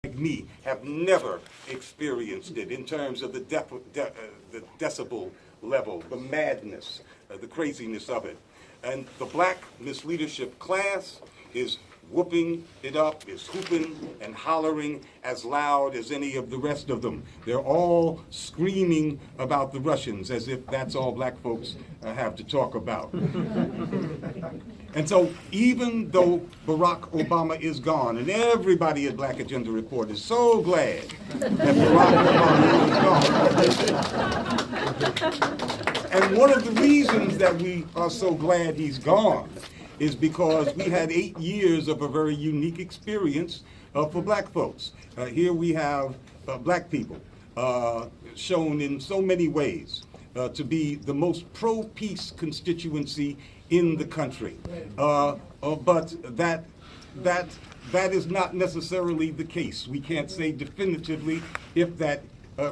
like me have never experienced it in terms of the decibel level, the madness, the craziness of it. And the black misleadership class is whooping it up, is hooping and hollering as loud as any of the rest of them. They're all screaming about the Russians as if that's all black folks have to talk about. And so even though Barack Obama is gone, and everybody at Black Agenda Report is so glad that Barack Obama is gone. And one of the reasons that we are so glad he's gone is because we had 8 years of a very unique experience for black folks. Here we have black people shown in so many ways to be the most pro-peace constituency in the country. But that is not necessarily the case. We can't say definitively if that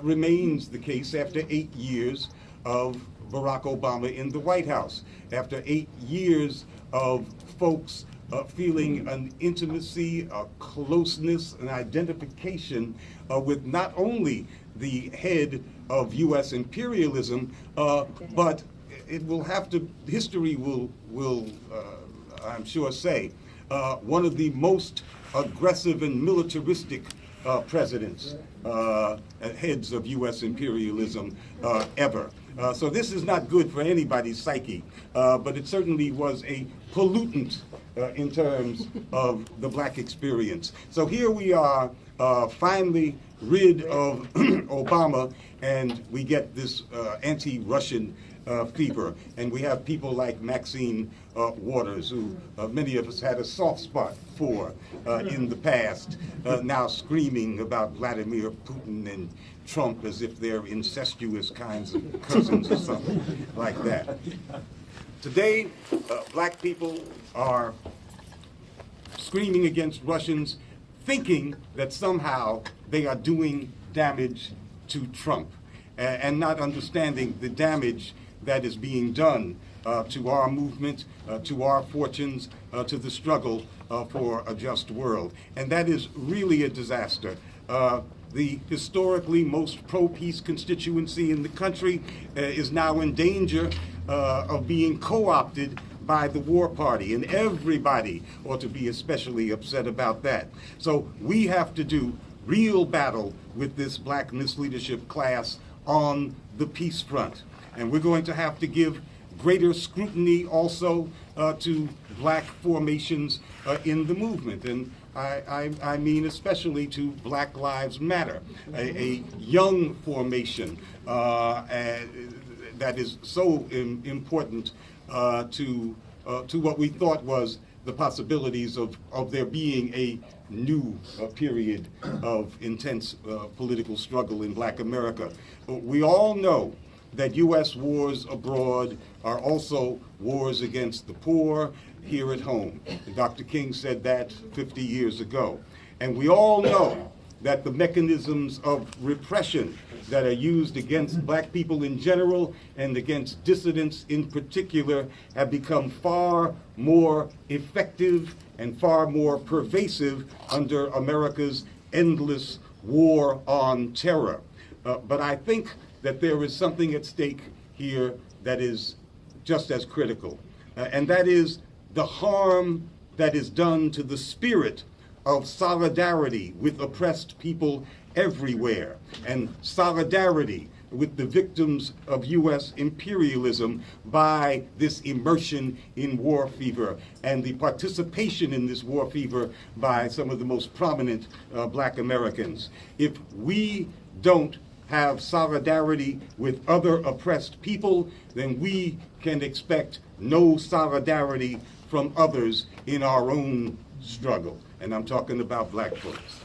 remains the case after 8 years of Barack Obama in the White House, after 8 years of folks feeling an intimacy, a closeness, an identification with not only the head of U.S. imperialism, but it will have to, history will I'm sure say, one of the most aggressive and militaristic presidents, heads of U.S. imperialism ever. So this is not good for anybody's psyche, but it certainly was a pollutant in terms of the black experience. So here we are, finally rid of Obama, and we get this anti-Russian fever. And we have people like Maxine Waters, who many of us had a soft spot for in the past, now screaming about Vladimir Putin and Trump as if they're incestuous kinds of cousins or something like that. Today, black people are screaming against Russians, thinking that somehow they are doing damage to Trump, and not understanding the damage that is being done to our movement, to our fortunes, to the struggle for a just world. And that is really a disaster. The historically most pro-peace constituency in the country is now in danger of being co-opted by the war party, and everybody ought to be especially upset about that. So we have to do real battle with this black misleadership class on the peace front. And we're going to have to give greater scrutiny also to black formations in the movement. And I mean especially to Black Lives Matter, a young formation that is so important to what we thought was the possibilities of there being a new period of intense political struggle in black America. We all know that U.S. wars abroad are also wars against the poor here at home. Dr. King said that 50 years ago. And we all know that the mechanisms of repression that are used against black people in general and against dissidents in particular have become far more effective and far more pervasive under America's endless war on terror. But I think that there is something at stake here that is just as critical, and that is the harm that is done to the spirit of solidarity with oppressed people everywhere, and solidarity with the victims of U.S. imperialism by this immersion in war fever and the participation in this war fever by some of the most prominent black Americans. If we don't have solidarity with other oppressed people, then we can expect no solidarity from others in our own struggle. And I'm talking about black folks.